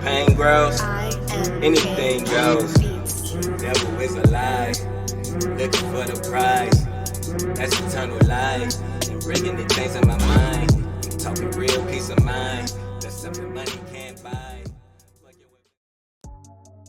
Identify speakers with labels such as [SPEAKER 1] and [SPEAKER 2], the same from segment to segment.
[SPEAKER 1] Pain grows, anything goes. Devil is a lie, looking for the prize. That's eternal life, and bringing the things in my mind. I'm talking real peace of mind. That's something money can't buy.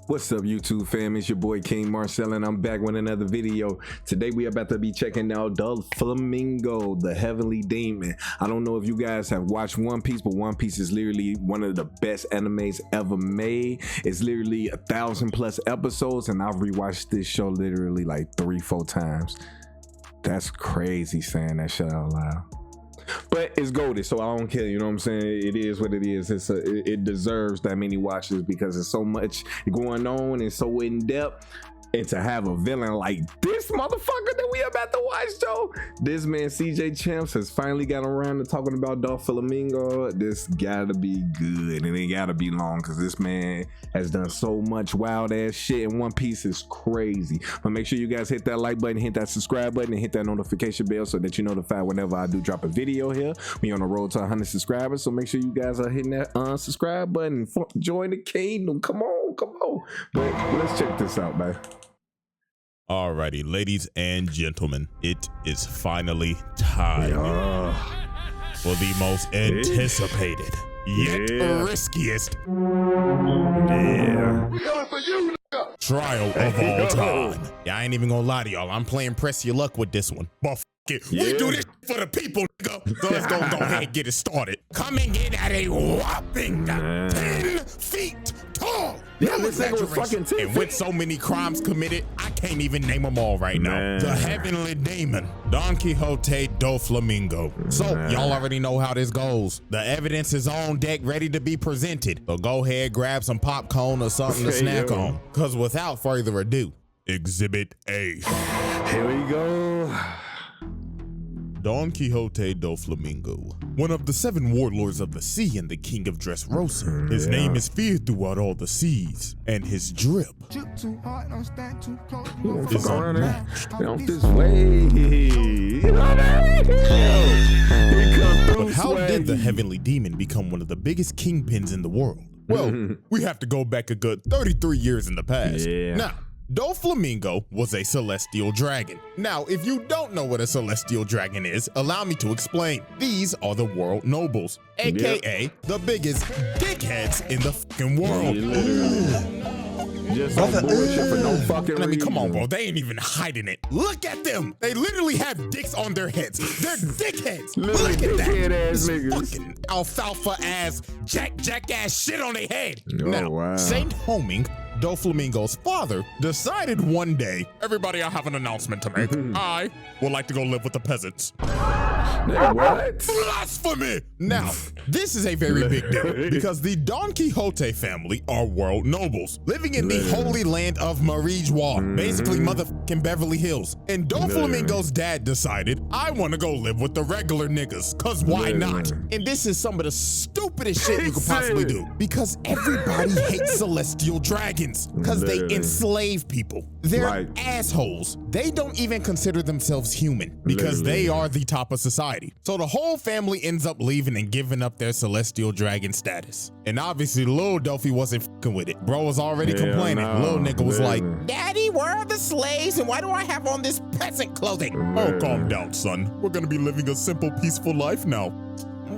[SPEAKER 2] What's up, YouTube fam? It's your boy KingMarcell, and I'm back with another video. Today we about to be checking out Donflamingo, the Heavenly Demon. I don't know if you guys have watched One Piece, but One Piece is literally one of the best animes ever made. It's literally 1,000+ episodes, and I've rewatched this show literally like 3-4 times. That's crazy saying that shit out loud. But it's goated, so I don't care, you know what I'm saying? It is what it is. It deserves that many watches because there's so much going on and so in depth. And to have a villain like this motherfucker that we about to watch, though, this man CJ Champs has finally got around to talking about Donflamingo. This gotta be good, and it gotta be long because this man has done so much wild ass shit, and One Piece is crazy. But make sure you guys hit that like button, hit that subscribe button, and hit that notification bell so that you're notified whenever I do drop a video here. We on the road to 100 subscribers, so make sure you guys are hitting that subscribe button. Join the kingdom. Come on, come on. But let's check this out, man.
[SPEAKER 3] Alrighty, ladies and gentlemen, it is finally time for the most anticipated yet riskiest trial of all time. Yeah, I ain't even gonna lie to y'all. I'm playing press your luck with this one. But f it, we do this for the people, nigga. So let's go ahead and get it started. Coming in at a whopping 10 feet tall.
[SPEAKER 2] Yeah, this thing was fucking 10 feet.
[SPEAKER 3] And with so many crimes committed, I can't even name them all right now. The Heavenly Demon, Don Quixote Donflamingo. So y'all already know how this goes. The evidence is on deck, ready to be presented. So go ahead, grab some popcorn or something to snack on. Cause without further ado, Exhibit A.
[SPEAKER 2] Here we go.
[SPEAKER 3] Don Quixote Donflamingo, one of the 7 warlords of the sea and the king of Dressrosa. His name is feared throughout all the seas, and his drip is unmatched.
[SPEAKER 2] This way.
[SPEAKER 3] But how did the Heavenly Demon become one of the biggest kingpins in the world? Well, we have to go back a good 33 years in the past. Now, Donflamingo was a celestial dragon. Now, if you don't know what a celestial dragon is, allow me to explain. These are the world nobles, aka the biggest dickheads in the fucking world.
[SPEAKER 2] Just bullshit for no fucking reason.
[SPEAKER 3] I mean, come on, bro. They ain't even hiding it. Look at them. They literally have dicks on their heads. They're dickheads.
[SPEAKER 2] Literally
[SPEAKER 3] Look at that.
[SPEAKER 2] Ass niggas.
[SPEAKER 3] Fucking alfalfa ass, jack ass shit on their head.
[SPEAKER 2] Oh,
[SPEAKER 3] now,
[SPEAKER 2] wow.
[SPEAKER 3] Saint Homing, Donflamingo's father, decided one day, everybody, I have an announcement to make. I would like to go live with the peasants.
[SPEAKER 2] What?
[SPEAKER 3] Blasphemy! Now, this is a very big deal because the Don Quixote family are world nobles living in the holy land of Marijois, basically motherfucking Beverly Hills. And Donflamingo's dad decided, I want to go live with the regular niggas, cause why not? And this is some of the stupidest shit you could possibly do because everybody hates celestial dragons because they enslave people. They're assholes. They don't even consider themselves human because they are the top of society. So the whole family ends up leaving and giving up their celestial dragon status. And obviously Lil Dofi wasn't fucking with it. Bro was already complaining. Lil nigga was like, Daddy, where are the slaves and why do I have on this peasant clothing? Oh, calm down, son. We're gonna be living a simple, peaceful life now.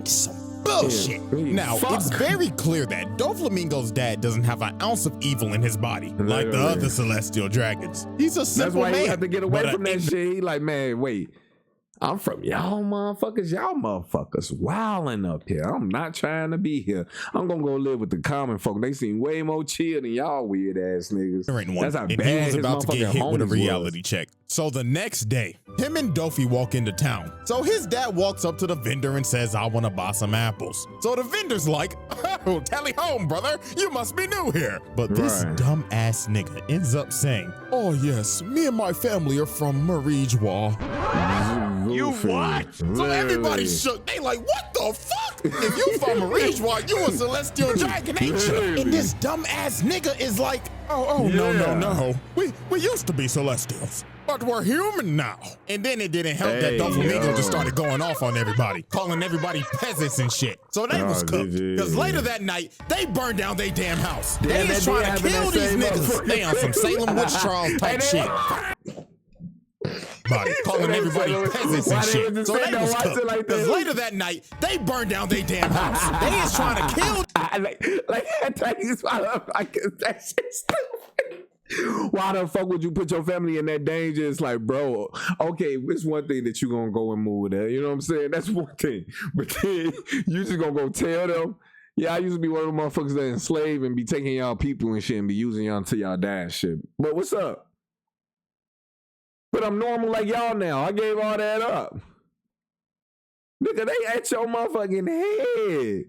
[SPEAKER 3] Some bullshit. Now, it's very clear that Donflamingo's dad doesn't have an ounce of evil in his body, like the other celestial dragons. He's a simple man.
[SPEAKER 2] That's why he had to get away from that shit. He like, man, wait. I'm from y'all motherfuckers wilding up here. I'm not trying to be here. I'm gonna go live with the common folk. They seem way more chill than y'all weird ass niggas.
[SPEAKER 3] That's how bad he was about to get hit with a reality check. So the next day, him and Dofi walk into town. So his dad walks up to the vendor and says, I want to buy some apples. So the vendor's like, oh, tally home, brother. You must be new here. But this dumb ass nigga ends up saying, oh yes, me and my family are from Marijois. You what? So everybody shook. They like, what the fuck? If you from Marijois, you a celestial dragon, ain't you? And this dumb ass nigga is like, oh, no. We used to be celestials. but we're human now. And then it didn't help that Donflamingo just started going off on everybody, calling everybody peasants and shit. So they was cooked. Because later that night, they burned down their damn house. They is trying to kill these niggas. They on some Salem Witch Trials type shit. Calling everybody peasants and shit. So they was cooked. Because later that night, they burned down their damn house. They is trying to kill.
[SPEAKER 2] Like these motherfuckers, that shit's stupid. Why the fuck would you put your family in that danger? It's like, bro, okay, it's one thing that you gonna go and move there. You know what I'm saying? That's one thing. But then you just gonna go tell them. Yeah, I used to be one of the motherfuckers that enslave and be taking y'all people and shit and be using y'all until y'all die and shit. But what's up? But I'm normal like y'all now. I gave all that up. Nigga, they at your motherfucking head.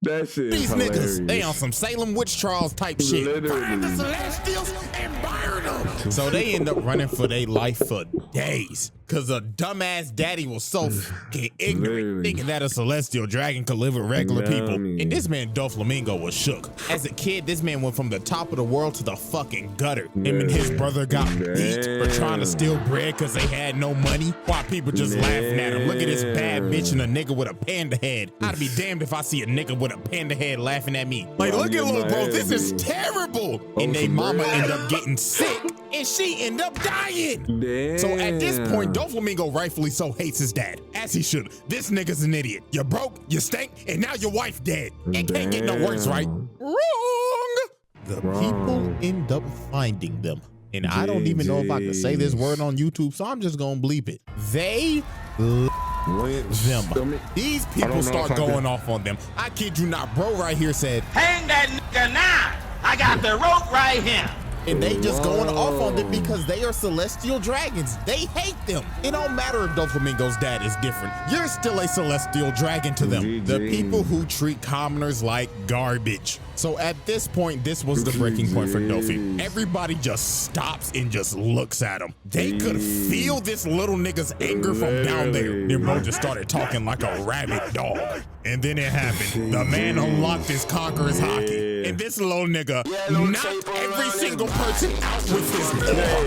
[SPEAKER 2] That shit is
[SPEAKER 3] These
[SPEAKER 2] hilarious.
[SPEAKER 3] niggas, they on some Salem Witch Trials type shit. Find the Celestials and burn them. So they end up running for their life for days. Cause a dumbass daddy was so fucking ignorant, thinking that a celestial dragon could live with regular people. And this man Donflamingo was shook. As a kid, this man went from the top of the world to the fucking gutter. Him and his brother got beat for trying to steal bread cause they had no money. While people just laughing at him. Look at this bad bitch and a nigga with a panda head. I'd be damned if I see a nigga with a panda head laughing at me. Like, look at little bro, this is terrible. And they mama end up getting sick and she end up dying. So at this point, Donflamingo rightfully so hates his dad, as he should. This nigga's an idiot. You broke, you stank, and now your wife dead. It can't get no worse, right? Wrong. The people end up finding them. And I don't even know if I can say this word on YouTube, so I'm just gonna bleep it. They them. These people start going off on them. I kid you not, bro right here said, "Hang that nigga now. I got the rope right here." And they just going off on them because they are celestial dragons. They hate them. It don't matter if Donflamingo's dad is different. You're still a celestial dragon to them. The people who treat commoners like garbage. So at this point, this was the breaking point for Dofi. Everybody just stops and just looks at him. They could feel this little nigga's anger from down there. Then bro just started talking like a rabid dog. And then it happened. The man unlocked his conqueror's hockey. And this little nigga knocked every single person out with his paw.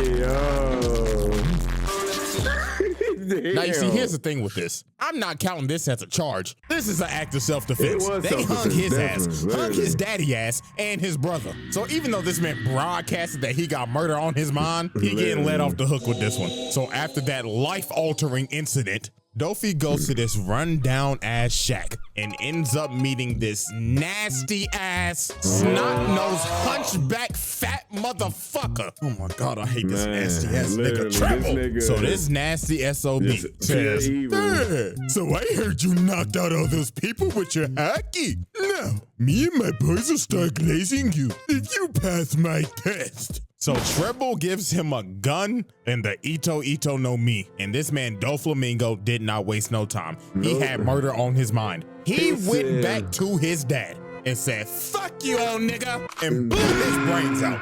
[SPEAKER 3] Now you see, here's the thing with this. I'm not counting this as a charge. This is an act of self-defense. They hung his ass, hung his daddy ass, and his brother. So even though this man broadcasted that he got murder on his mind, he getting let off the hook with this one. So after that life-altering incident, Dofi goes to this rundown ass shack and ends up meeting this nasty ass, snot-nosed, hunchback, fat motherfucker. Oh my God, I hate this nasty ass nigga, Treble. So this nasty SOB says, "Hey, so I heard you knocked out all those people with your hockey. Now, me and my boys will start glazing you if you pass my test." So Treble gives him a gun and the Ito no Mi. And this man Donflamingo did not waste no time. He had murder on his mind. He went back to his dad and said, "Fuck you, old nigga," and blew his brains out.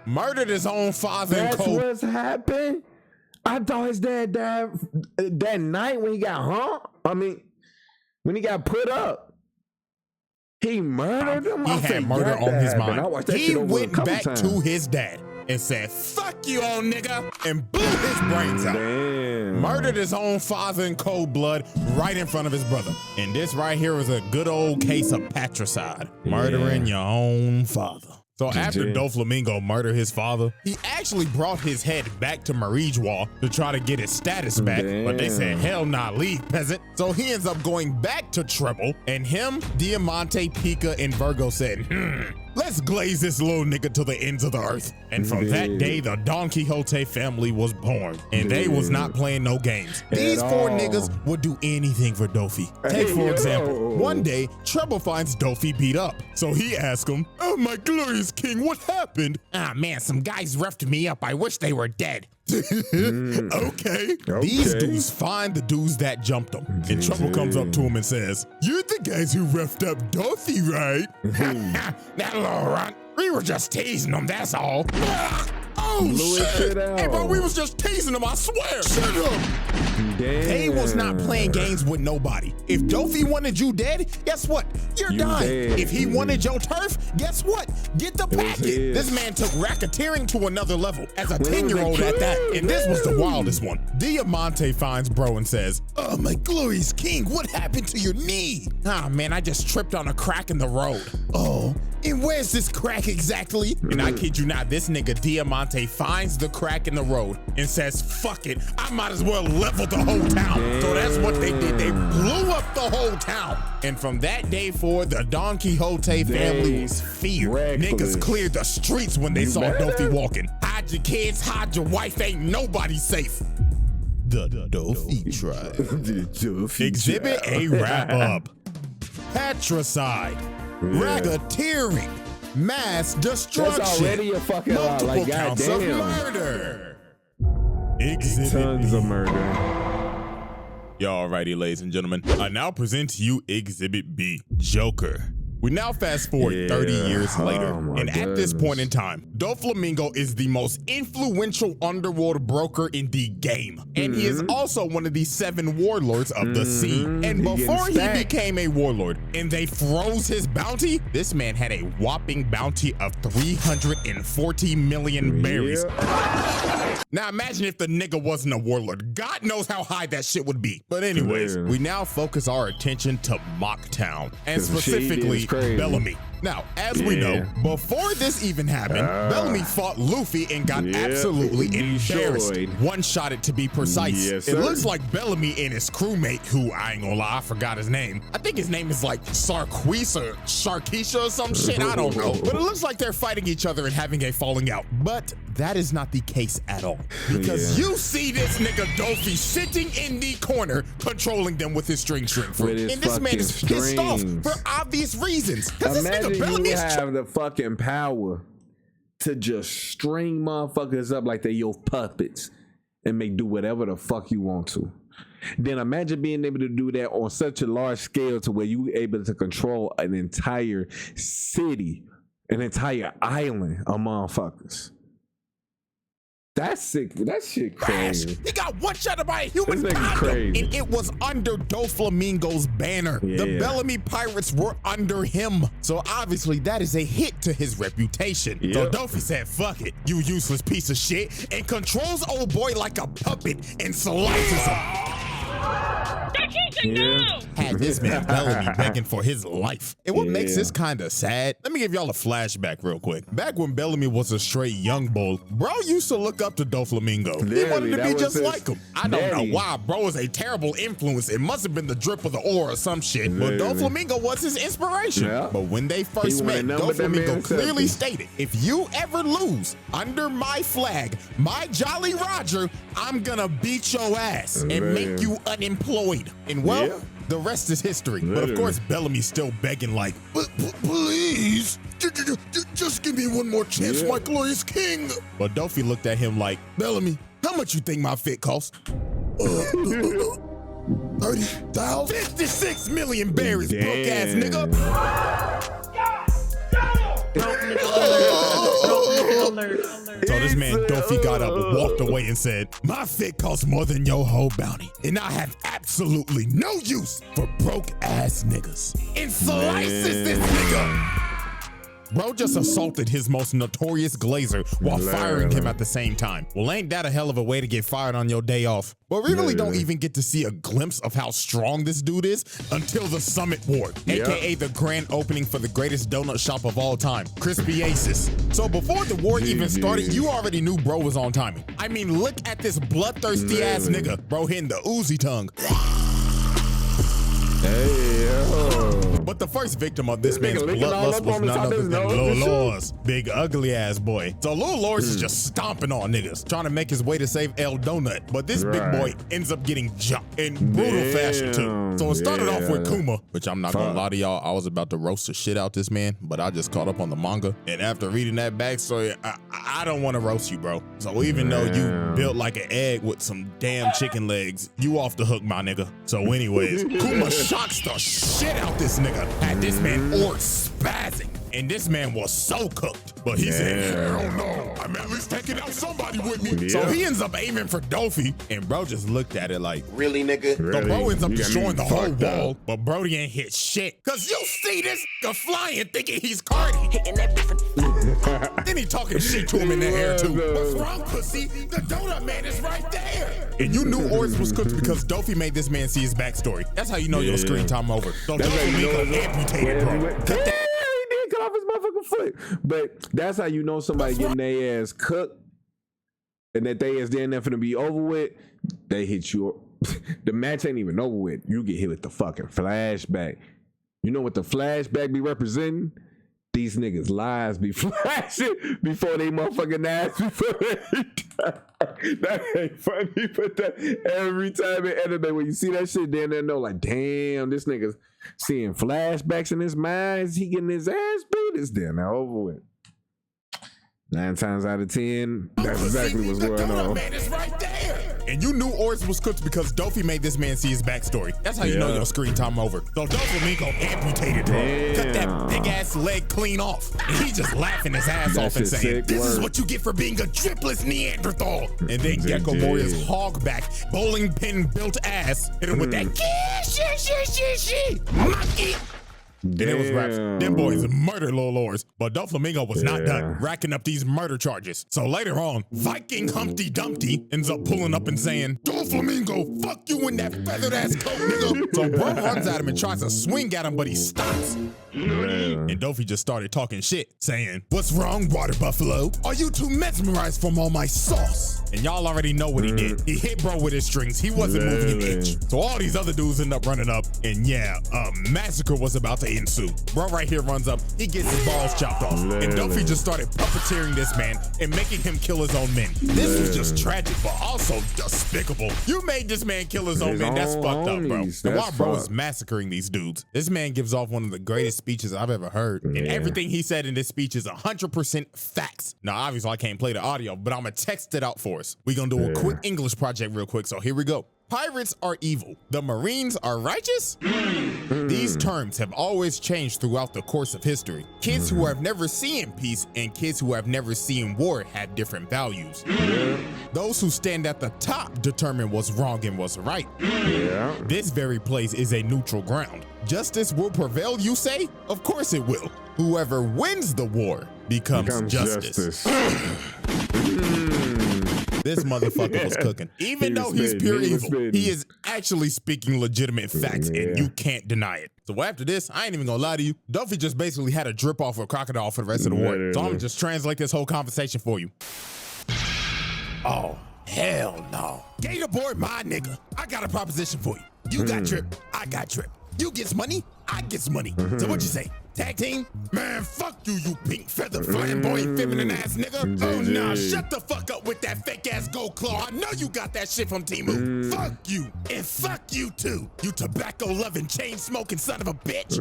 [SPEAKER 3] Murdered his own father in cold.
[SPEAKER 2] That's what's happened? I thought his dad died that night when he got hung. I mean, when he got put up. He murdered him?
[SPEAKER 3] He had murder on his mind. He went back to his dad and said, "Fuck you, old nigga," and blew his brains out. Murdered his own father in cold blood right in front of his brother. And this right here is a good old case of patricide. Murdering your own father. So after Donflamingo murdered his father, he actually brought his head back to Marijwa to try to get his status back, but they said, "Hell nah, leave, peasant." So he ends up going back to Treble, and him, Diamante, Pika, and Virgo said, "Let's glaze this little nigga to the ends of the earth." And from that day, the Don Quixote family was born, and they was not playing no games. These four niggas would do anything for Dofi. Take for example, one day, Treble finds Dofi beat up. So he asks him, "Oh my glorious king, what happened?" "Ah man, some guys roughed me up. I wish they were dead." Okay. These dudes find the dudes that jumped them. And Treble comes up to him and says, "You're the guys who roughed up Dofi, right?" "That little runt. We were just teasing him, that's all." "Oh shit. Hey bro, we was just teasing him, I swear." "Shut up." They was not playing games with nobody. If Dofi wanted you dead, guess what? You're dying. If he wanted your turf, guess what? Get the packet. This man took racketeering to another level as a 10-year-old at that. And this was the wildest one. Diamante finds bro and says, "Oh, my glorious king, what happened to your knee?" "Ah, man, I just tripped on a crack in the road." "Oh, and where's this crack exactly?" And I kid you not, this nigga Diamante finds the crack in the road and says, "Fuck it, I might as well level the whole town." So that's what they did. They blew up the whole town. And from that day forward, the Don Quixote family was feared. Niggas cleared the streets when they saw Dofi walking. Hide your kids, hide your wife, ain't nobody safe. The Dofi tribe. Exhibit A wrap-up. Patricide. Racketeering. Mass destruction.
[SPEAKER 2] That's already a fucking lot. Like,
[SPEAKER 3] counts of
[SPEAKER 2] goddamn.
[SPEAKER 3] murder. Exhibit
[SPEAKER 2] Tons
[SPEAKER 3] B.
[SPEAKER 2] of murder.
[SPEAKER 3] Alrighty, ladies and gentlemen, I now present to you Exhibit B, Joker. We now fast forward 30 years later, and at this point in time, Doflamingo is the most influential underworld broker in the game, and he is also one of the 7 warlords of the sea. And before he became a warlord and they froze his bounty, this man had a whopping bounty of 340 million berries. Now imagine if the nigga wasn't a warlord. God knows how high that shit would be. But anyways, we now focus our attention to Mocktown, and specifically Bellamy. Now, as we know, before this even happened, Bellamy fought Luffy and got absolutely embarrassed. One-shotted to be precise. It looks like Bellamy and his crewmate, who I ain't gonna lie, I forgot his name. I think his name is like Sarquis or Sharkeisha or some shit, I don't know. But it looks like they're fighting each other and having a falling out. But that is not the case at all. Because you see this nigga Dofi sitting in the corner, controlling them with his string fruit. And this man is pissed off for obvious reasons.
[SPEAKER 2] Imagine you have the fucking power to just string motherfuckers up like they your puppets and make do whatever the fuck you want to. Then imagine being able to do that on such a large scale to where you able to control an entire city, an entire island of motherfuckers. That's sick. That shit crazy.
[SPEAKER 3] He got one shot by a human condom, and it was under Doflamingo's banner. The Bellamy pirates were under him. So obviously that is a hit to his reputation. So Dofi said, "Fuck it, you useless piece of shit," and controls old boy like a puppet and slices him. Had this man Bellamy begging for his life. And what makes this kind of sad, let me give y'all a flashback real quick. Back when Bellamy was a straight young bull, bro used to look up to Doflamingo. He wanted to be just like him. I don't know why. Bro was a terrible influence. It must have been the drip of the ore or some shit. But Doflamingo was his inspiration. But when they first met, Doflamingo clearly stated, "If you ever lose under my flag, my Jolly Roger, I'm gonna beat your ass and make you unemployed." And well, the rest is history. But of course, Bellamy's still begging like, "Please, just give me one more chance, my glorious king." But Dofi looked at him like, "Bellamy, how much you think my fit cost?" 30,000? 56 million berries, broke ass nigga. So this man Dofi got up, walked away, and said, "My fit costs more than your whole bounty, and I have absolutely no use for broke ass niggas." And slices this nigga. Bro just assaulted his most notorious glazer while firing him at the same time. Well, ain't that a hell of a way to get fired on your day off? But we really don't even get to see a glimpse of how strong this dude is until the Summit Ward, aka the grand opening for the greatest donut shop of all time, Crispy Aces. So before the war even started, you already knew bro was on timing. I mean, look at this bloodthirsty ass nigga, bro hitting the Uzi tongue. But the first victim of this man's bloodlust was none other than Lil Lors, big ugly ass boy. So Lil Lors is just stomping on niggas, trying to make his way to save El Donut. But this big boy ends up getting jumped in brutal fashion too. So it started off with Kuma, which I'm not gonna lie to y'all, I was about to roast the shit out this man, but I just caught up on the manga. And after reading that backstory, I don't want to roast you, bro. So even though you built like an egg with some damn chicken legs, you off the hook, my nigga. So anyways, Kuma shocks the shit out this nigga, had this man or spazzing, and this man was so cooked. But he said, "Hell no, I'm at least taking out somebody with me. So he ends up aiming for Dolphy, and bro just looked at it like,
[SPEAKER 1] really, nigga?
[SPEAKER 3] So bro ends up destroying the whole wall, but Brody ain't hit shit. Cause you see this nigga flying thinking he's Cardi. Hitting that bitch. Then he talking shit to him in the air too. What's wrong, pussy? The donut man is right there. And you knew Oris was cooked because Dolphy made this man see his backstory. That's how you know your screen time over. So Donflamingo amputated, bro. Cut that.
[SPEAKER 2] He did cut off his motherfucking foot. But that's how you know somebody getting their ass cooked and that they is then nothing to be over with. They hit you. The match ain't even over with. You get hit with the fucking flashback. You know what the flashback be representing? These niggas' lives be flashing before they motherfucking ass before they die. That ain't funny, but that every time in anime when you see that shit, then they know like, damn, this nigga's seeing flashbacks in his mind. Is he getting his ass beat? It's there now, over with. 9 times out of 10, that's exactly what's going on.
[SPEAKER 3] Man is right there. And you knew Oris was cooked because Dolphy made this man see his backstory. That's how you know your screen time over. So Donflamingo amputated, bro. Cut that big ass leg clean off. And he just laughing his ass off and saying, this is what you get for being a dripless Neanderthal. And then Gecko Moria's hogback, bowling pin built ass hit him with that monkey. And it was raps. Them boys murdered Lil Oris, but Donflamingo was not done racking up these murder charges. So later on, Viking Humpty Dumpty ends up pulling up and saying, Donflamingo, fuck you in that feathered ass coat, nigga. So bro runs at him and tries to swing at him, but he stops. And Dolphy just started talking shit, saying, what's wrong, water buffalo? Are you too mesmerized from all my sauce? And y'all already know what he did. He hit bro with his strings. He wasn't moving an inch. So all these other dudes end up running up, and yeah, a massacre was about to ensue. Bro right here runs up, he gets his balls chopped off. And Dolphy just started puppeteering this man and making him kill his own men. This was just tragic, but also despicable. You made this man kill his own men. That's fucked up, bro. And while bro is massacring these dudes, this man gives off one of the greatest speeches I've ever heard. And everything he said in this speech is 100% facts. Now, obviously, I can't play the audio, but I'm gonna text it out for us. We're gonna do a quick English project real quick, so here we go. Pirates are evil. The Marines are righteous? These terms have always changed throughout the course of history. Kids who have never seen peace and kids who have never seen war have different values. Those who stand at the top determine what's wrong and what's right. This very place is a neutral ground. Justice will prevail, you say? Of course it will. Whoever wins the war becomes justice. This motherfucker was cooking. Even though he's pure evil, he is actually speaking legitimate facts, and you can't deny it. So after this, I ain't even gonna lie to you, Dolphy just basically had a drip off of a crocodile for the rest of the war. So I'm gonna just translate this whole conversation for you. Oh, hell no. Gator boy, my nigga. I got a proposition for you. You got drip, I got drip. You gets money, I gets money. So what you say? Tag team? Man, fuck you, you pink feather flamboyant feminine ass nigga. Oh nah, shut the fuck up with that fake ass gold claw. I know you got that shit from Timu. Fuck you, and fuck you too, you tobacco loving chain smoking son of a bitch.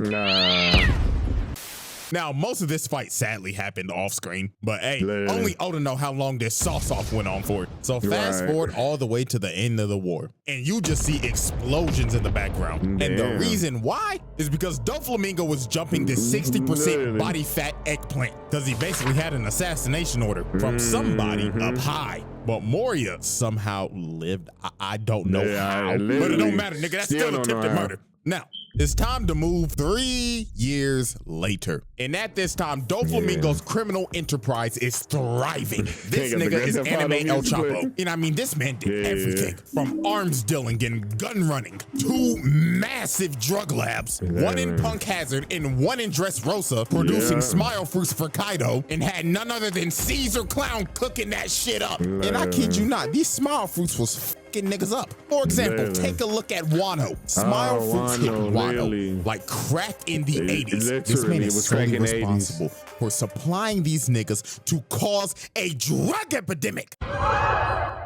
[SPEAKER 3] Now, most of this fight sadly happened off screen, but hey, only Oda know how long this sauce-off went on for. So fast forward all the way to the end of the war, and you just see explosions in the background. And the reason why is because Donflamingo was jumping this 60% body fat eggplant, because he basically had an assassination order from somebody up high. But Moria somehow lived. I don't know how, but it don't matter, nigga. That's still attempted murder. Now, it's time to move 3 years later. And at this time, Donflamingo's criminal enterprise is thriving. This nigga is anime El Chapo. And I mean, this man did everything from arms dealing and gun running, 2 massive drug labs, 1 in Punk Hazard and 1 in Dressrosa, producing smile fruits for Kaido, and had none other than Caesar Clown cooking that shit up. And I kid you not, these smile fruits was niggas up. For example, take a look at Wano. Smile fruits hit Wano like crack in the 80s. This man is solely responsible for supplying these niggas to cause a drug epidemic.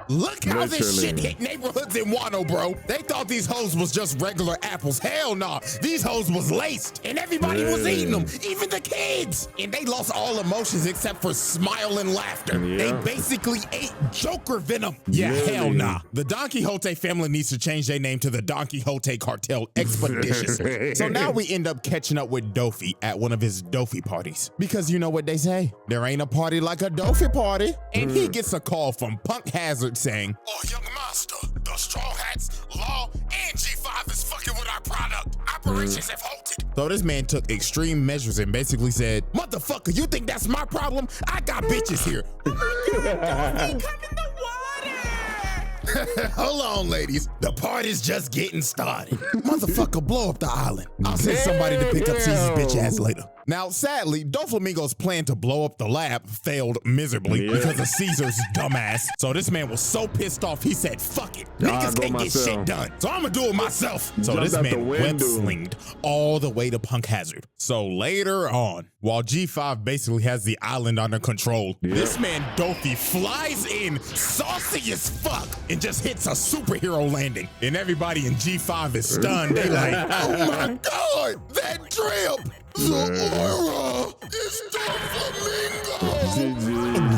[SPEAKER 3] Look how this shit
[SPEAKER 2] Literally.
[SPEAKER 3] hit neighborhoods in Wano, bro. They thought these hoes was just regular apples. Hell nah. These hoes was laced and everybody was eating them, even the kids. And they lost all emotions except for smile and laughter. They basically ate Joker venom. Yeah, hell nah. The Don Quixote family needs to change their name to the Don Quixote Cartel Expeditious. So now we end up catching up with Dofi at one of his Dofi parties. Because you know what they say, there ain't a party like a Dofi party. And he gets a call from Punk Hazard saying, "Oh, young master, the Straw Hats, Law, and G5 is fucking with our product. Operations have halted." So this man took extreme measures and basically said, "Motherfucker, you think that's my problem? I got bitches here." Oh my God, Dofi, come in the water. Hold on, ladies. The party's just getting started. Motherfucker, blow up the island. I'll send somebody to pick up Caesar's bitch ass later. Now, sadly, Donflamingo's plan to blow up the lab failed miserably because of Caesar's dumbass. So this man was so pissed off, he said, "Fuck it. Niggas can't get shit done. So I'm gonna do it myself." So this man web-slinged all the way to Punk Hazard. So later on, while G5 basically has the island under control, this man Dofi flies in saucy as fuck and just hits a superhero landing. And everybody in G5 is stunned. They like, "Oh my God, that drip! The aura is Donflamingo!"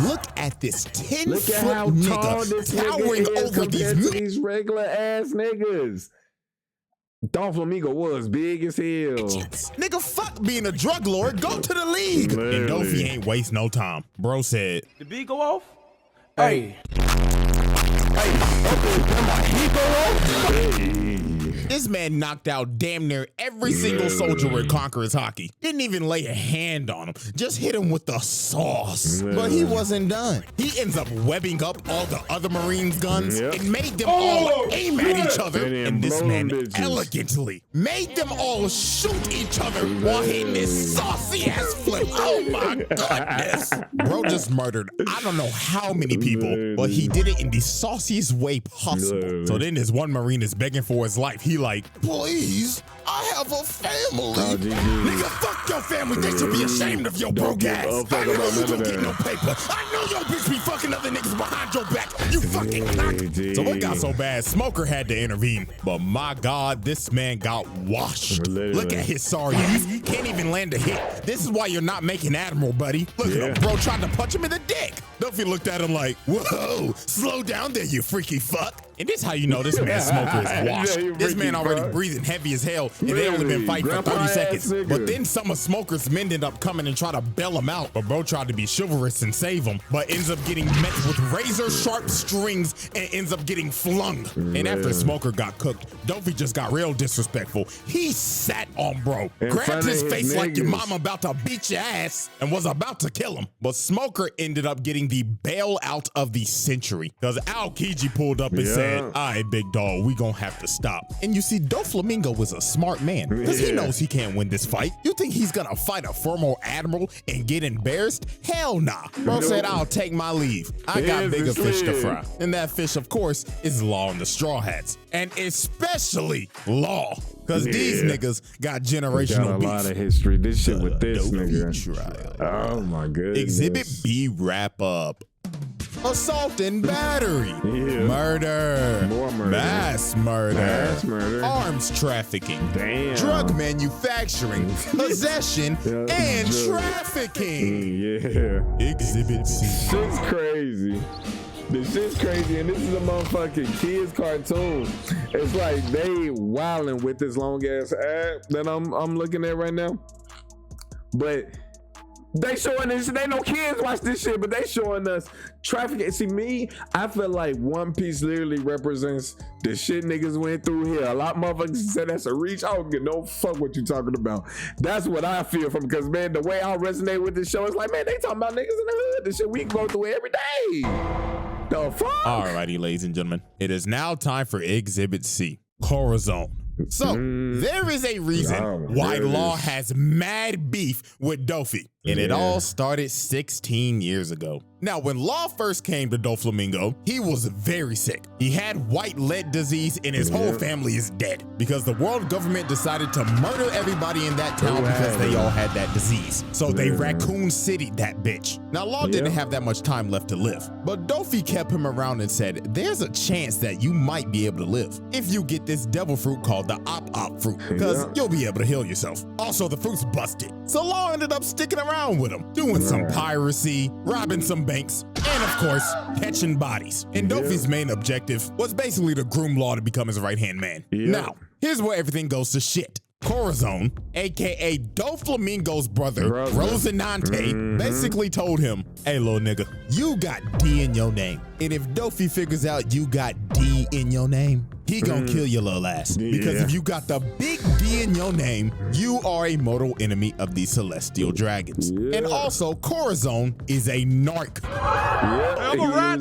[SPEAKER 3] Look at this 10-foot nigga towering over
[SPEAKER 2] these regular ass niggas. Donflamingo was big as hell.
[SPEAKER 3] Nigga, fuck being a drug lord. Go to the league.
[SPEAKER 2] Literally.
[SPEAKER 3] And Dofi ain't waste no time. Bro said,
[SPEAKER 4] "The beat go off? Hey.
[SPEAKER 3] This man knocked out damn near every single soldier with Conqueror's Hockey. Didn't even lay a hand on him. Just hit him with the sauce. But he wasn't done. He ends up webbing up all the other Marines' guns and made them all aim at each other. And this man elegantly made them all shoot each other while hitting this saucy ass flip. Oh my goodness. Bro just murdered I don't know how many people, but he did it in the sauciest way possible. So then this one Marine is begging for his life. He like, "Please, I have a family." Nigga, fuck your family. They should be ashamed of your broke ass. I know you don't get no paper. I know your bitch be fucking other niggas behind your back. You fucking cock. So it got so bad, Smoker had to intervene. But my God, this man got washed. Look at his sorry ass. Can't even land a hit. This is why you're not making Admiral, buddy. Look at him, bro, tried to punch him in the dick. Duffy looked at him like, "Whoa, slow down there, you freaky fuck." And this how you know this man Smoker is washed. This man already breathing heavy as hell, and they only been fighting for 30 seconds. But then some of Smoker's men ended up coming and try to bail him out. But bro tried to be chivalrous and save him, but ends up getting met with razor sharp strings and ends up getting flung. And after Smoker got cooked, Dofi just got real disrespectful. He sat on bro, grabbed his face like your mama about to beat your ass, and was about to kill him. But Smoker ended up getting the bailout of the century, because Aokiji pulled up and said, "All right, big dog, we gonna have to stop." And you see, Donflamingo was a smart man, because he knows he can't win this fight. You think he's gonna fight a former admiral and get embarrassed? Hell nah. Bro said, "I'll take my leave. I got bigger fish to fry." And that fish, of course, is Law and the Straw Hats. And especially Law, because these niggas got generational beef.
[SPEAKER 2] A lot of history. This shit with this nigga. Oh my goodness.
[SPEAKER 3] Exhibit B wrap up. Assault and battery, murder,
[SPEAKER 2] more murder,
[SPEAKER 3] mass murder, arms trafficking, drug manufacturing, possession, and trafficking. Exhibit C.
[SPEAKER 2] Shit's crazy. This shit's crazy, and this is a motherfucking kids cartoon. It's like they wilding with this long ass ad that I'm looking at right now, but they showing this. They know kids watch this shit, but they showing us trafficking. See me, I feel like One Piece literally represents the shit niggas went through here. A lot of motherfuckers said that's a reach. I don't give no fuck what you talking about. That's what I feel from, because man, the way I resonate with this show is like, man, they talking about niggas in the hood. The shit we go through every day. The fuck?
[SPEAKER 3] Alrighty, ladies and gentlemen, it is now time for Exhibit C, Corazon. So there is a reason why Law has mad beef with Dofi, and it all started 16 years ago. Now, when Law first came to Doflamingo, he was very sick. He had white lead disease and his whole family is dead because the world government decided to murder everybody in that town because they all had that disease. So they Raccoon City'd that bitch. Now, Law didn't have that much time left to live, but Dofi kept him around and said, there's a chance that you might be able to live if you get this devil fruit called the Op fruit, because you'll be able to heal yourself. Also, the fruit's busted. So Law ended up sticking around with him, doing some piracy, robbing some banks, and of course, catching bodies. And Dofi's main objective was basically to groom Law to become his right-hand man. Now, here's where everything goes to shit. Corazon, aka Doflamingo's brother, Rosinante, basically told him, hey, little nigga, you got D in your name. And if Dofi figures out you got D in your name, he gonna kill your little ass. Because if you got the big D in your name, you are a mortal enemy of the celestial dragons. And also, Corazon is a narc.
[SPEAKER 4] I'm a rat.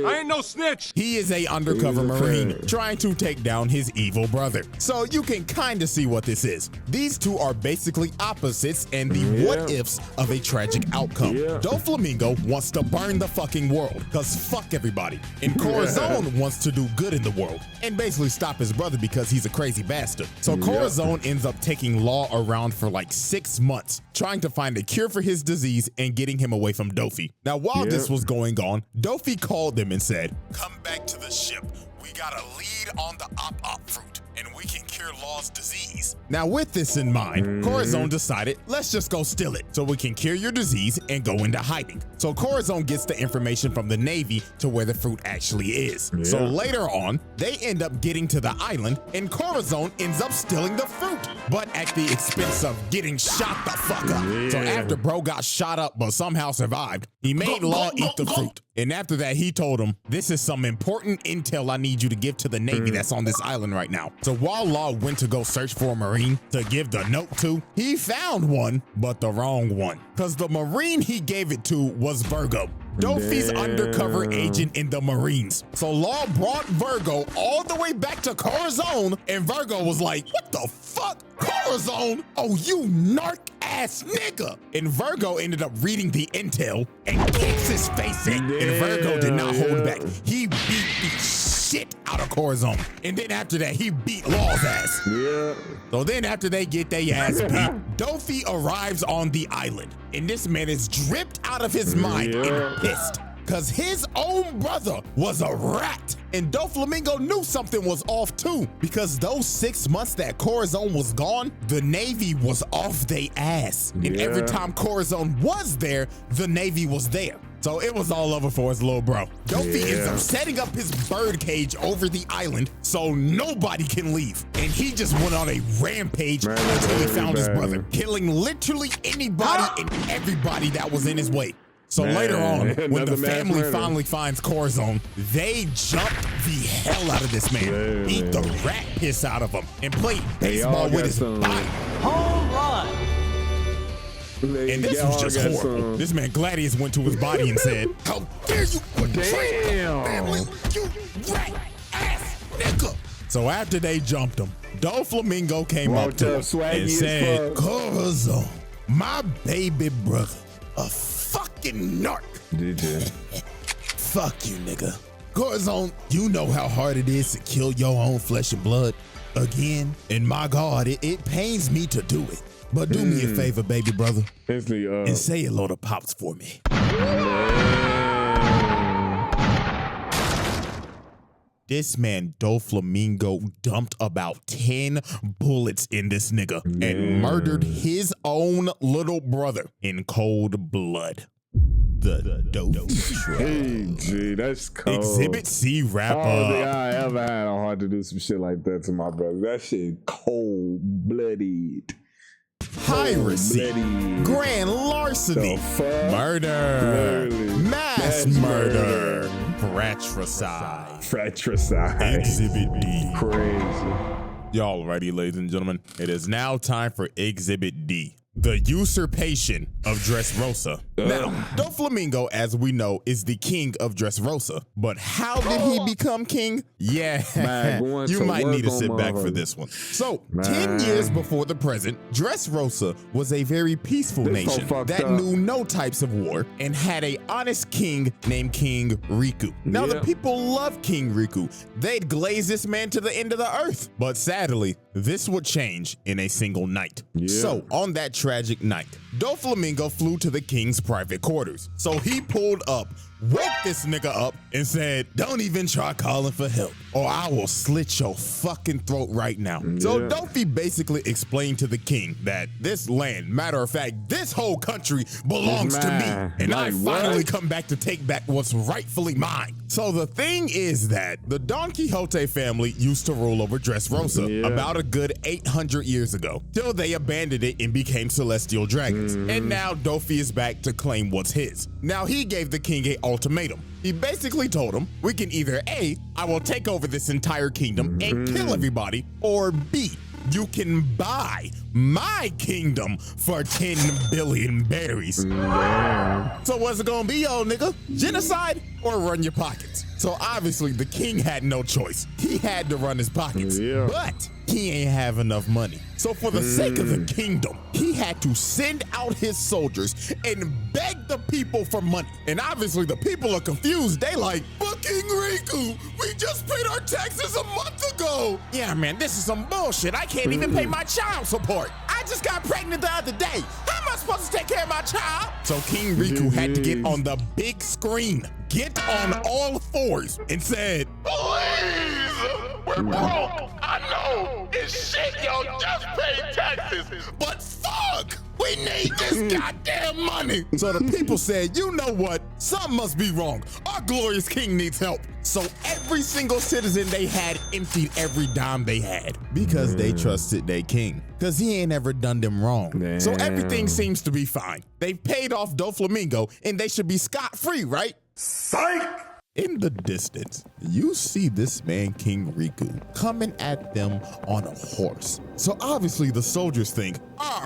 [SPEAKER 4] I ain't no snitch.
[SPEAKER 3] He is a undercover marine trying to take down his evil brother. So you can kind of see what this is. These two are basically opposites and the what ifs of a tragic outcome. Doflamingo wants to burn the fucking world because fuck everybody. And Corazon wants to do good in the world and basically stop his brother because he's a crazy bastard. So Corazon ends up taking Law around for like 6 months, trying to find a cure for his disease and getting him away from Dofi. Now, while this was going on, Dofi called them and said, come back to the ship. We got a lead on the Op fruit and we can cure Law's disease. Now, with this in mind, Corazon decided, let's just go steal it so we can cure your disease and go into hiding. So Corazon gets the information from the Navy to where the fruit actually is. So later on, they end up getting to the island and Corazon ends up stealing the fruit, but at the expense of getting shot the fuck up. So after bro got shot up but somehow survived, he made Law eat the fruit. And after that, he told him, this is some important intel I need you to give to the Navy that's on this island right now. So while Law went to go search for a Marine to give the note to, he found one, but the wrong one. Because the Marine he gave it to was Virgo, Dofi's undercover agent in the Marines. So Law brought Virgo all the way back to Corazon, and Virgo was like, what the fuck? Corazon? Oh, you narc ass nigga. And Virgo ended up reading the intel and kicks his face in. And Virgo did not hold back. He beat the shit out of Corazon. And then after that, he beat Law's ass. So then after they get their ass beat, Dofi arrives on the island. And this man is dripped out of his mind and pissed, because his own brother was a rat. And Doflamingo knew something was off too, because those 6 months that Corazon was gone, the Navy was off they ass. And every time Corazon was there, the Navy was there. So it was all over for his little bro. Dofi ends up setting up his bird cage over the island so nobody can leave. And he just went on a rampage until he found his brother, killing literally anybody and everybody that was in his way. So later on, when the family finally finds Corazon, they jumped the hell out of this man, beat the rat piss out of him, and played baseball with his body.
[SPEAKER 5] Home run.
[SPEAKER 3] And this was just horrible. This man Gladius went to his body and said, how dare you betray my family, you rat ass nigga. So after they jumped him, Donflamingo came up to him and said, Corazon, my baby brother, a fucking narc. Fuck you, nigga. Corazon, you know how hard it is to kill your own flesh and blood again. And my God, it pains me to do it. But do me a favor, baby brother, and say hello to Pops for me. This man, Donflamingo, dumped about 10 bullets in this nigga and murdered his own little brother in cold blood. The dope.
[SPEAKER 2] Hey, G, that's cold.
[SPEAKER 3] Exhibit C wrap
[SPEAKER 2] I don't think
[SPEAKER 3] up.
[SPEAKER 2] I ever had a heart to do some shit like that to my brother. That shit cold blooded.
[SPEAKER 3] Piracy, grand larceny, murder, mass murder, fratricide, Exhibit D.
[SPEAKER 2] Crazy.
[SPEAKER 3] Y'all ready, ladies and gentlemen? It is now time for Exhibit D. The usurpation of Dressrosa. Now, Doflamingo, as we know, is the king of Dressrosa. But how did he become king? Yeah, you might need to sit back for this one. So, 10 years before the present, Dressrosa was a very peaceful nation that knew no types of war and had a honest king named King Riku. Now, the people loved King Riku. They'd glaze this man to the end of the earth. But sadly, this would change in a single night. So, on that tragic night, Donflamingo flew to the king's private quarters. So he pulled up, woke this nigga up, and said, "Don't even try calling for help, or I will slit your fucking throat right now." So Dofi basically explained to the king that this land, matter of fact, this whole country belongs to me, and I finally come back to take back what's rightfully mine. So the thing is that the Don Quixote family used to rule over Dressrosa about a good 800 years ago, till they abandoned it and became celestial dragons. And now Dofi is back to claim what's his. Now he gave the king an ultimatum. He basically told him, we can either A, I will take over this entire kingdom and kill everybody, or B, you can buy my kingdom for 10 billion berries. So what's it gonna be, old nigga? Genocide or run your pockets? So obviously the king had no choice. He had to run his pockets, but he ain't have enough money. So for the sake of the kingdom, he had to send out his soldiers and beg the people for money. And obviously the people are confused. They like, but King Riku, we just paid our taxes a month ago. Yeah, man, this is some bullshit. I can't even pay my child support. I just got pregnant the other day. How am I supposed to take care of my child? So King Riku had to get on the big screen, get on all fours, and said, "Please, we're broke. I know it's shit, y'all just paid taxes, but fuck, we need this goddamn money." So the people said, you know what? Something must be wrong. Our glorious king needs help. So every single citizen they had emptied every dime they had because they trusted their king, because he ain't ever done them wrong. So everything seems to be fine. They've paid off Donflamingo and they should be scot-free, right? Psych! In the distance, you see this man, King Riku, coming at them on a horse. So obviously the soldiers think,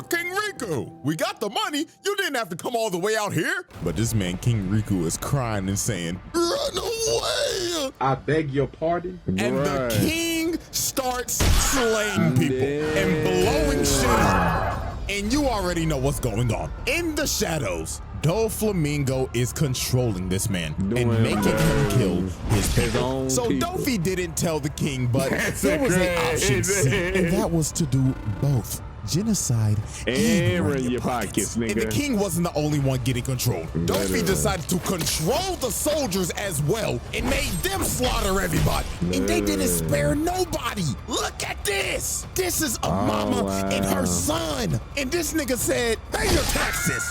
[SPEAKER 3] King Riku, we got the money. You didn't have to come all the way out here. But this man, King Riku, is crying and saying, "Run away! I beg your pardon." And the king starts slaying people and blowing shit up. And you already know what's going on. In the shadows, Donflamingo is controlling this man and making him kill his people. So Dofi didn't tell the king, but there was an option C, and that was to do both. Genocide and run your pockets, nigga. And the king wasn't the only one getting controlled. Dofi decided to control the soldiers as well and made them slaughter everybody. And they didn't spare nobody. Look at this. This is a mama and her son. And this nigga said, pay your taxes.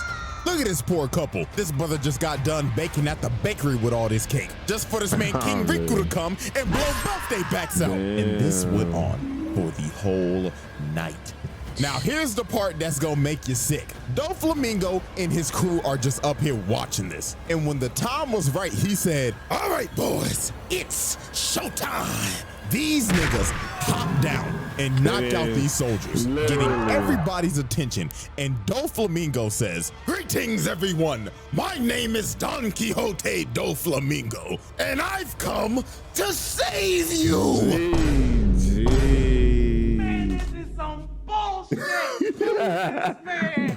[SPEAKER 3] Look at this poor couple. This brother just got done baking at the bakery with all this cake, just for this man King Riku to come and blow both their backs out. And this went on for the whole night. Now here's the part that's gonna make you sick. Donflamingo and his crew are just up here watching this. And when the time was right, he said, "All right, boys, it's showtime." These niggas hopped down and knocked out these soldiers, getting everybody's attention. And Donflamingo says, "Greetings, everyone. My name is Don Quixote Donflamingo, and I've come to save you."
[SPEAKER 4] Man, this is some bullshit.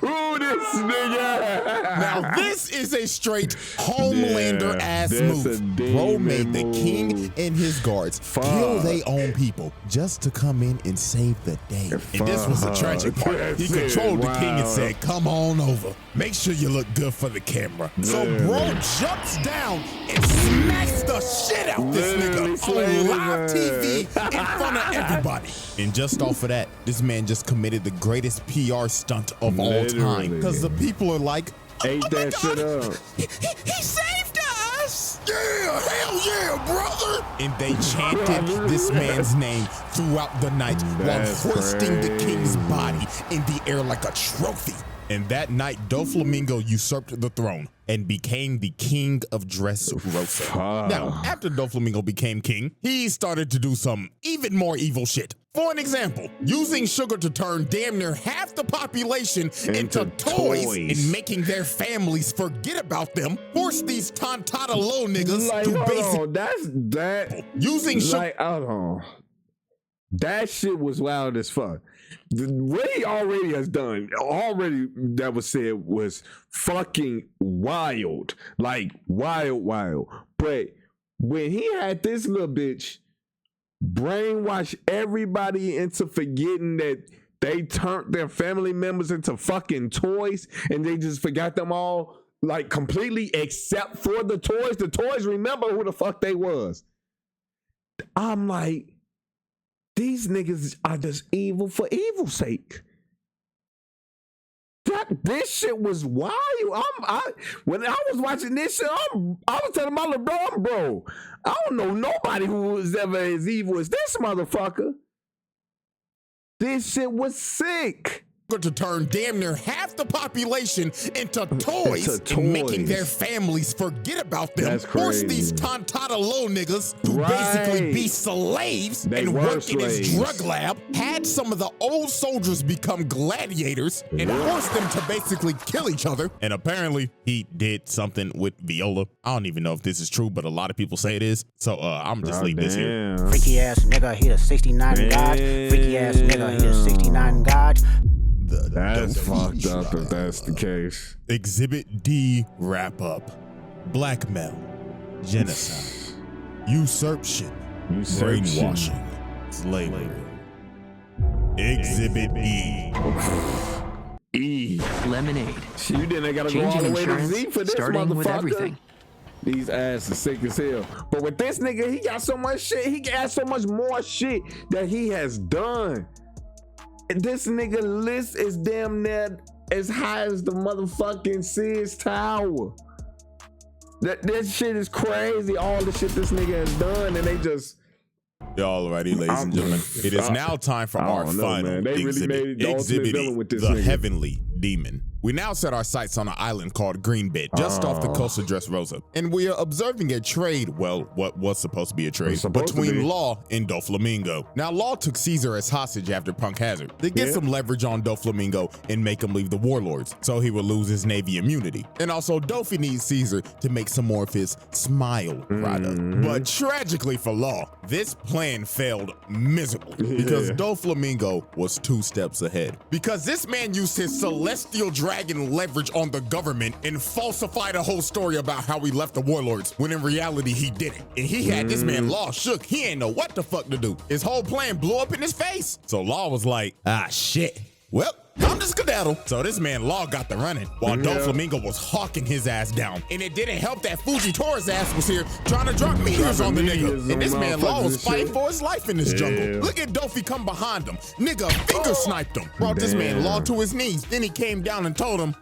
[SPEAKER 2] Who this nigga?
[SPEAKER 3] Now this is a straight Homelander ass move. Bro made the king and his guards kill their own people just to come in and save the day. And this was the tragic part. He controlled the king and said, "Come on over. Make sure you look good for the camera." So bro jumps down and smacks the shit out this nigga on live TV in front of everybody. And just off of that, this man just committed the greatest PR stunt of all time. Because the people are like,
[SPEAKER 2] ate that shit up.
[SPEAKER 3] He saved us! Yeah, hell yeah, brother! And they chanted this man's name throughout the night while hoisting the king's body in the air like a trophy. And that night, Donflamingo usurped the throne and became the king of Dressrosa. Now, after Donflamingo became king, he started to do some even more evil shit. For an example, using sugar to turn damn near half the population into toys and making their families forget about them, force these tontata low niggas to basically using sugar.
[SPEAKER 2] Hold on. That shit was wild as fuck. What he already has done, that was said, was fucking wild. Like, wild. But when he had this little bitch brainwash everybody into forgetting that they turned their family members into fucking toys and they just forgot them all, like, completely except for the toys. The toys remember who the fuck they was. I'm like, these niggas are just evil for evil's sake. This shit was wild. When I was watching this shit, I was telling my little bro, I don't know nobody who was ever as evil as this motherfucker. This shit was sick.
[SPEAKER 3] To turn damn near half the population into toys and making their families forget about them. Force these tontata low niggas to basically be slaves and work in his drug lab. Had some of the old soldiers become gladiators and forced them to basically kill each other. And apparently he did something with Viola. I don't even know if this is true, but a lot of people say it is. So I'm just leave this here.
[SPEAKER 5] Freaky ass nigga, he a 69 god. Freaky ass nigga, he a 69 god.
[SPEAKER 2] That's fucked up if that's the case.
[SPEAKER 3] Exhibit D wrap-up. Blackmail, genocide, usurpation, brainwashing, slavery. Exhibit E.
[SPEAKER 6] Lemonade.
[SPEAKER 2] You didn't gotta go all the way to Z for this
[SPEAKER 6] starting with
[SPEAKER 2] motherfucker.
[SPEAKER 6] everything.
[SPEAKER 2] These asses are sick as hell. But with this nigga, he got so much shit. He got so much more shit that he has done. This nigga list is damn near as high as the motherfucking Sears Tower. That shit is crazy. All the shit this nigga has done, and they just.
[SPEAKER 3] Alrighty, ladies and gentlemen, it is now time for our final exhibit. The Heavenly Demon. We now set our sights on an island called Greenbed, just off the coast of Dressrosa. And we are observing a trade, well, what was supposed to be a trade, between Law and Donflamingo. Now, Law took Caesar as hostage after Punk Hazard to get some leverage on Donflamingo and make him leave the warlords, so he would lose his Navy immunity. And also, Dofi needs Caesar to make some more of his smile product. But tragically for Law, this plan failed miserably because Donflamingo was 2 steps ahead. Because this man used his celestial dragon leverage on the government and falsified a whole story about how he left the warlords when in reality he didn't. And he had this man Law shook. He ain't know what the fuck to do. His whole plan blew up in his face. So Law was like, ah shit. Well, I'm just skedaddle. So this man Law got the running while Donflamingo was hawking his ass down. And it didn't help that Fujitora's ass was here trying to drop meteors on the nigga. And this man Law was fighting for his life in this jungle. Look at Dofi come behind him. Nigga finger sniped him. Brought this man Law to his knees. Then he came down and told him,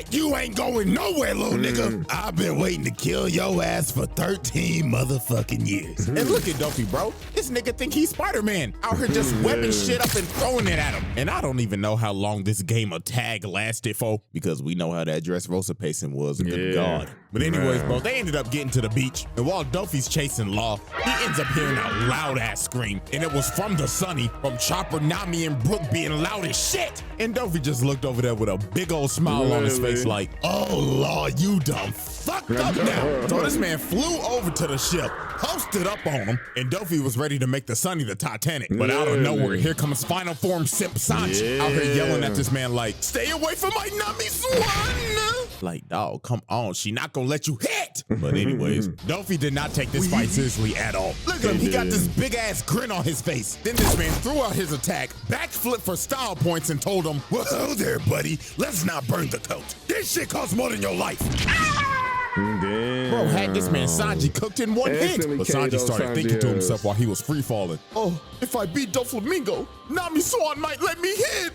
[SPEAKER 3] you ain't going nowhere, little nigga. I've been waiting to kill your ass for 13 motherfucking years. And look at Dofi, bro. This nigga think he's Spider-Man. Out here just webbing shit up and throwing it at him. And I don't even know how long this game of tag lasted for, because we know how that Dressrosa pacing was. Good God. But anyways, bro, they ended up getting to the beach, and while Dofi's chasing Law, he ends up hearing a loud ass scream, and it was from the Sunny, from Chopper, Nami, and Brooke being loud as shit. And Dofi just looked over there with a big old smile on his face like, oh Law, you done fucked up now. So this man flew over to the ship, posted up on him, and Dofi was ready to make the Sunny the Titanic. But out of nowhere, here comes Final Form Simp Sanchi out here yelling at this man like, stay away from my Nami Swan. Like, dog, come on, she not gonna let you hit. But anyways, Dofi did not take this fight seriously at all. Look at him, he got this big ass grin on his face. Then this man threw out his attack, backflip for style points, and told him, well, hello there, buddy. Let's not burn the coat. This shit costs more than your life. Bro had this man Sanji cooked in one hit. But Sanji started thinking to himself while he was free falling, oh, if I beat Donflamingo, Nami Swan might let me hit.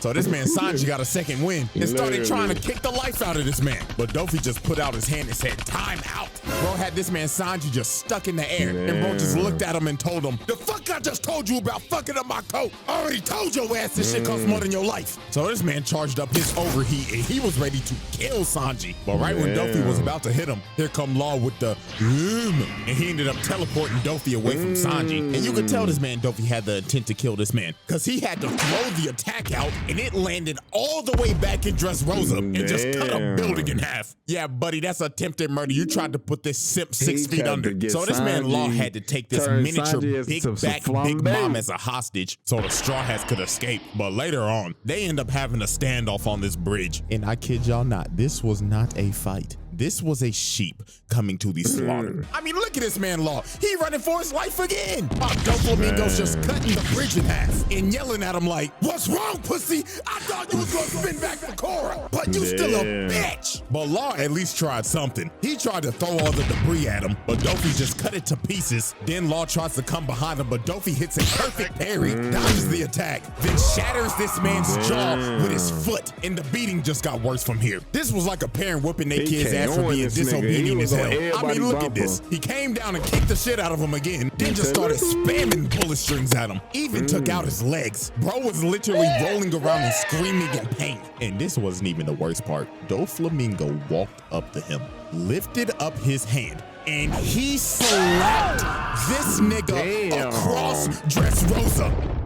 [SPEAKER 3] So this man Sanji got a second win and started trying to kick the life out of this man. But Dofi just put out his hand and said, time out. Bro had this man Sanji just stuck in the air. And bro just looked at him and told him, the fuck I just told you about fucking up my coat. I already told your ass this shit costs more than your life. So this man charged up his overheat and he was ready to kill Sanji. But right when Dofi was about to hit him, here come Law with the and he ended up teleporting Dofi away from Sanji. And you could tell this man Dofi had the intent to kill this man because he had to throw the attack out and it landed all the way back in Dressrosa and just cut a building in half. Yeah, buddy, that's attempted murder. You tried to put this simp 6 feet under. So this man Law had to take this miniature big back Big Mom as a hostage so the Straw Hats could escape. But later on, they end up having a standoff on this bridge. And I kid y'all not, this was not a fight. This was a sheep coming to the slaughter. I mean, look at this man Law. He running for his life again. Donflamingo's just cutting the bridge in half and yelling at him like, what's wrong, pussy? I thought you was gonna spin back for Korra, but you still a bitch. But Law at least tried something. He tried to throw all the debris at him, but Dofi just cut it to pieces. Then Law tries to come behind him, but Dofi hits a perfect parry, dodges the attack, then shatters this man's jaw with his foot. And the beating just got worse from here. This was like a parent whooping their kid's ass for being disobedient as hell. I mean, look at this. He came down and kicked the shit out of him again, then just started spamming bullet strings at him. Even took out his legs. Bro was literally rolling around and screaming in pain. And this wasn't even the worst part. Doflamingo walked up to him, lifted up his hand, and he slapped this nigga across Dressrosa.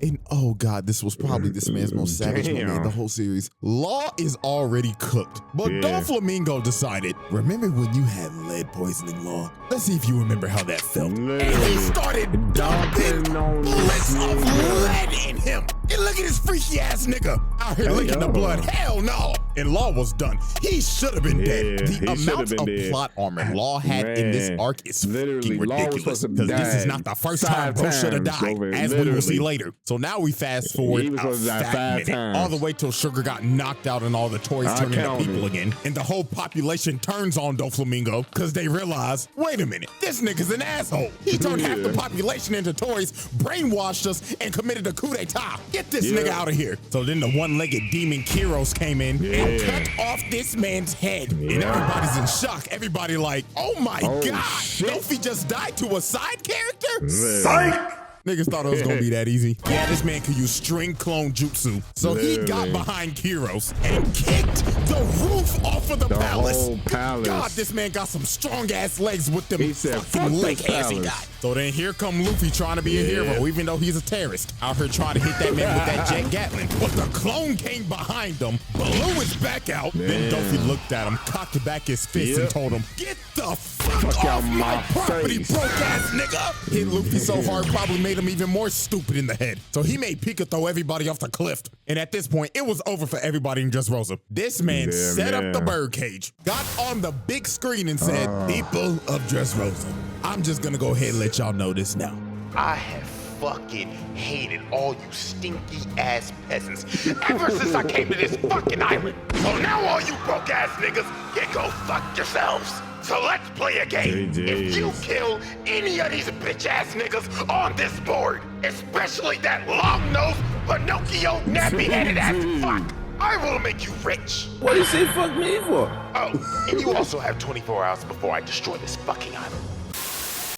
[SPEAKER 3] And oh God, this was probably this man's most savage moment in the whole series. Law is already cooked, but Donflamingo decided, remember when you had lead poisoning, Law? Let's see if you remember how that felt. And he started dumping bullets of lead in him. And look at this freaky ass nigga out here licking the blood. Hell no. And Law was done. He should have been dead. The amount of plot armor Law had in this arc is fucking ridiculous. Because this is not the first time bro should have died, as we will see later. So now we fast forward a fat minute, all the way till Sugar got knocked out and all the toys turned into people again. And the whole population turns on Donflamingo because they realize, wait a minute, this nigga's an asshole. He turned half the population into toys, brainwashed us, and committed a coup d'etat. Get this nigga out of here. So then the one-legged demon Kiros came in and cut off this man's head. And everybody's in shock. Everybody like, oh my God, Dofi just died to a side character? Psych! Niggas thought it was gonna be that easy. Yeah, this man could use string clone jutsu. So he got behind Kiros and kicked the roof off of the palace. God, this man got some strong ass legs with them fucking leg hands he got. So then here come Luffy trying to be a hero, even though he's a terrorist. Out here trying to hit that man with that jet Gatling. But the clone came behind him, blew his back out. Then Dofi looked at him, cocked back his fist and told him, get the fuck off my property, broke ass nigga. Hit Luffy so hard, probably made him even more stupid in the head. So he made Pika throw everybody off the cliff. And at this point, it was over for everybody in Dressrosa. This man set up the birdcage, got on the big screen and said, people of Dressrosa, I'm just gonna go ahead and let y'all know this now. I have fucking hated all you stinky ass peasants ever since I came to this fucking island. So now all you broke ass niggas can go fuck yourselves. So let's play a game. If you kill any of these bitch ass niggas on this board, especially that long-nosed Pinocchio nappy-headed ass fuck, I will make you rich.
[SPEAKER 1] What do you say fuck me for?
[SPEAKER 3] Oh, and you also have 24 hours before I destroy this fucking island.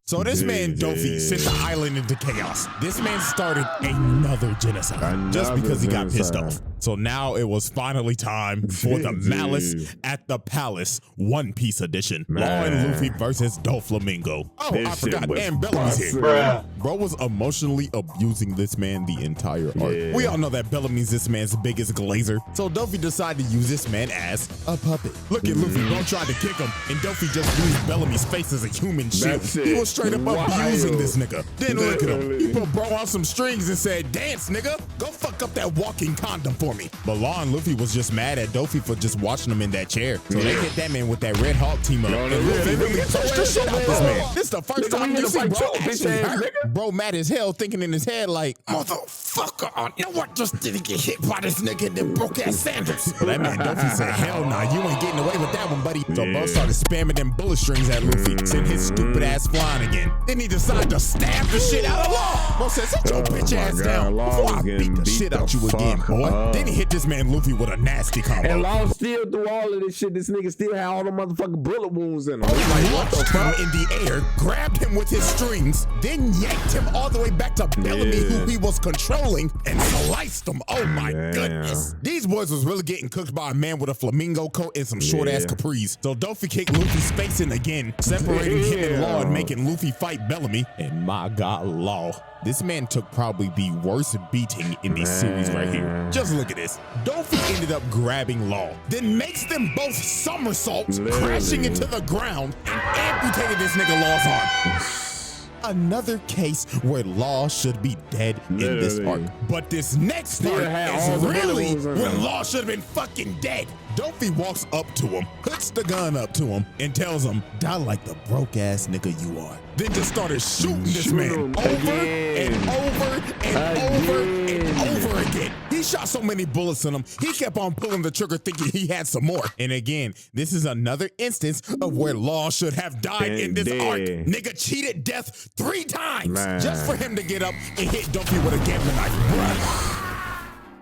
[SPEAKER 3] So this man Dofi sent the island into chaos. This man started another genocide just because he got pissed off. So now it was finally time for the Malice at the Palace One Piece edition. Law and Luffy versus Donflamingo. Oh, I forgot, and Bellamy's here. Bro was emotionally abusing this man the entire arc. We all know that Bellamy's this man's biggest glazer. So Dofi decided to use this man as a puppet. Look at Luffy, bro tried to kick him, and Dofi just used Bellamy's face as a human shield. He was straight up abusing this nigga. Then look at him. He put bro on some strings and said, dance, nigga. Go fuck up that walking condom for me. But Law and Luffy was just mad at Dofi for just watching him in that chair. So they hit that man with that Red Hawk team up. And Luffy really touched the shit out this man. This the first time you see bro actually hurt. Bro mad as hell, thinking in his head like, motherfucker, you know what? Just didn't get hit by this nigga in them broke ass sandals. But that man Dofi said, hell nah, you ain't getting away with that one, buddy. So bro started spamming them bullet strings at Luffy, sent his stupid ass flying again. Then he decided to stab the shit out of Law. Bro said, sit your bitch ass down before I beat the shit out you again, boy. Then he hit this man Luffy with a nasty combo.
[SPEAKER 2] And Law still through all of this shit, this nigga still had all the motherfucking bullet wounds in him.
[SPEAKER 3] Launched him in the air, grabbed him with his strings, then yanked him all the way back to Bellamy, who he was controlling, and sliced him. Oh my goodness. These boys was really getting cooked by a man with a flamingo coat and some short ass capris. So Dofi kicked Luffy's face in again, separating him and Law and making Luffy fight Bellamy. And my God, Law. This man took probably the worst beating in the series right here. Just look at this. Dofi ended up grabbing Law, then makes them both somersaults, crashing into the ground, and amputated this nigga Law's arm. Another case where Law should be dead in this arc. But this next part is really when Law should have been fucking dead. Dofi walks up to him, puts the gun up to him, and tells him, die like the broke ass nigga you are. Then just started shooting this man over and over and over and over again. He shot so many bullets in him, he kept on pulling the trigger thinking he had some more. And again, this is another instance of where Law should have died in this arc. Nigga cheated death 3 times just for him to get up and hit Dofi with a gambling knife. Bruh.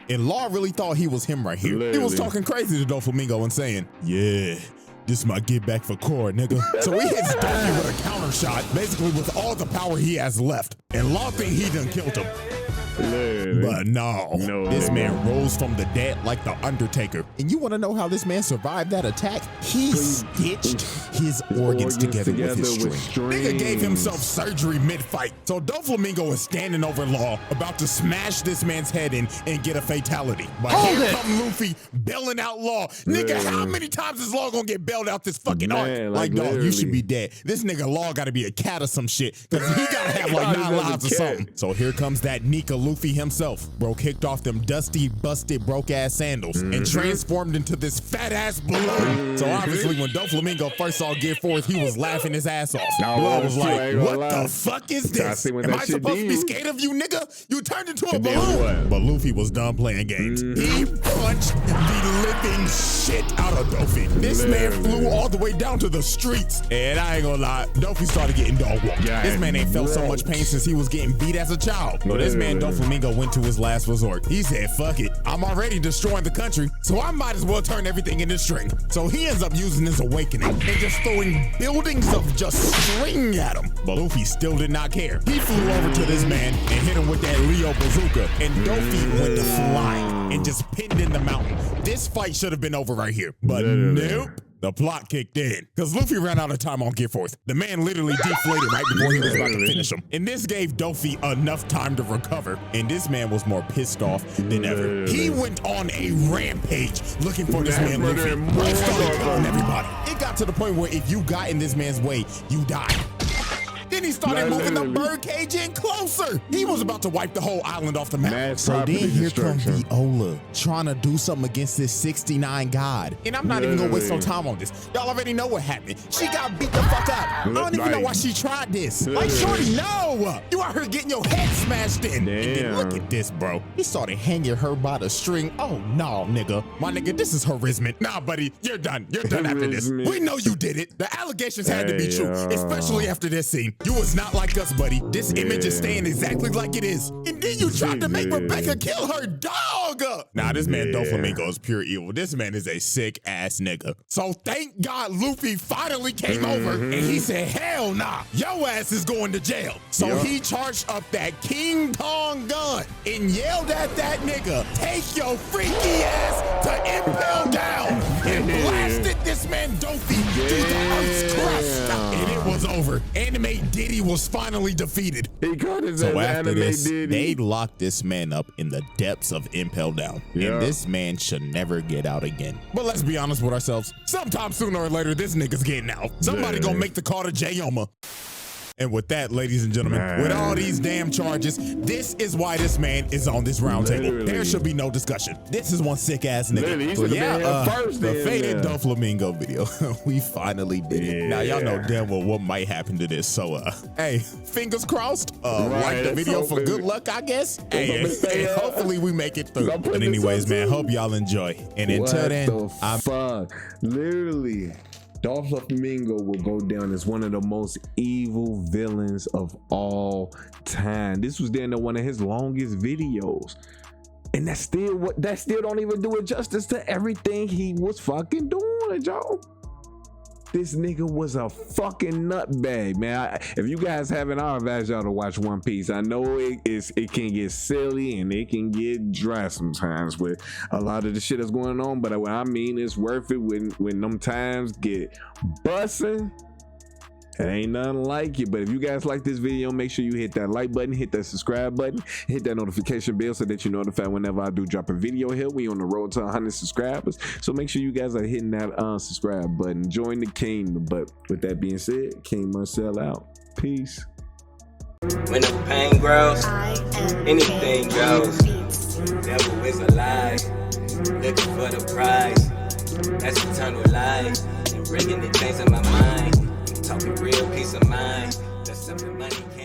[SPEAKER 3] And Law really thought he was him right here. He was talking crazy to Donflamingo and saying, yeah, this my get back for core, nigga. So he hits Dofi with a counter shot, basically with all the power he has left. And Law think he done killed him. But no, this man rose from the dead like the Undertaker. And you want to know how this man survived that attack? He stitched his organs together with his string. Nigga gave himself surgery mid-fight. So Donflamingo is standing over Law, about to smash this man's head in and get a fatality. But here come Luffy bailing out Law. Nigga, how many times is Law gonna get bailed out this fucking arc? Like, dog, you should be dead. This nigga Law gotta be a cat or some shit, because he gotta have like 9 lives or something. So here comes that Nika Luffy himself. Bro kicked off them dusty, busted, broke ass sandals and transformed into this fat ass balloon. So obviously when Donflamingo first saw Gear Force, he was laughing his ass off. Blood was like, what the fuck is this? Am I supposed to be scared of you, nigga? You turned into a balloon. But Luffy was done playing games. He punched the living shit out of Dofi. This man flew all the way down to the streets. And I ain't gonna lie, Dofi started getting dog walked. This man ain't felt so much pain since he was getting beat as a child. But this man Donflamingo went to his last resort. He said, fuck it, I'm already destroying the country, so I might as well turn everything into string. So he ends up using his awakening and just throwing buildings of just string at him. But Luffy still did not care. He flew over to this man and hit him with that Leo bazooka, and Dofi went to flying and just pinned in the mountain. This fight should have been over right here, but nope. The plot kicked in, because Luffy ran out of time on Gear Force. The man literally deflated right before he was about to finish him. And this gave Dofi enough time to recover, and this man was more pissed off than ever. He went on a rampage looking for this man Luffy. Bro started killing everybody. It got to the point where if you got in this man's way, you died. Then he started moving the birdcage in closer. He was about to wipe the whole island off the map. So then here comes Viola trying to do something against this 69 god. And I'm not even gonna waste no time on this. Y'all already know what happened. She got beat the fuck up. I don't even know why she tried this. Like, shorty, no! You out here getting your head smashed in. And then look at this, bro. He started hanging her by the string. Oh, no, nigga. My nigga, this is harassment. Nah, buddy, you're done. You're done after this. We know you did it. The allegations had to be true, especially after this scene. You was not like us, buddy. This image is staying exactly like it is. And then you tried to make Rebecca kill her dog. Nah, this man Donflamingo is pure evil. This man is a sick ass nigga. So thank God Luffy finally came over and he said, hell nah, your ass is going to jail. So he charged up that King Kong gun and yelled at that nigga, take your freaky ass to Impel Down, and blasted this man Dofi through the earth's crust. And it was over. Anime Diddy was finally defeated. So after this, they locked this man up in the depths of Impel Down. And this man should never get out again. But let's be honest with ourselves. Sometime sooner or later, this nigga's getting out. Somebody gonna make the call to Jayoma. And with that, ladies and gentlemen, with all these damn charges, this is why this man is on this round table. There should be no discussion. This is one sick ass nigga. So the faded Donflamingo video. We finally did it. Now y'all know damn well what might happen to this. So hey, fingers crossed. Like the video for good luck, I guess. Hey, and hopefully we make it through. But anyways, man, hope y'all enjoy. And until then, I'm
[SPEAKER 2] literally. Donflamingo will go down as one of the most evil villains of all time. This was then one of his longest videos. And that still don't even do it justice to everything he was fucking doing, Joe. This nigga was a fucking nutbag, man. If you guys haven't, I advise y'all to watch One Piece. I know it can get silly and it can get dry sometimes with a lot of the shit that's going on, but what I mean it's worth it when them times get bussin'. It ain't nothing like it. But if you guys like this video, make sure you hit that like button, hit that subscribe button, hit that notification bell so that you're notified whenever I do drop a video here. We on the road to 100 subscribers, so make sure you guys are hitting that subscribe button. Join the kingdom. But with that being said, KingMarcell out. Peace.
[SPEAKER 1] When the pain grows, anything goes. Devil is a lie, looking for the prize. That's eternal life, and bringing the things in my mind. Talking real peace of mind. That's something money can't.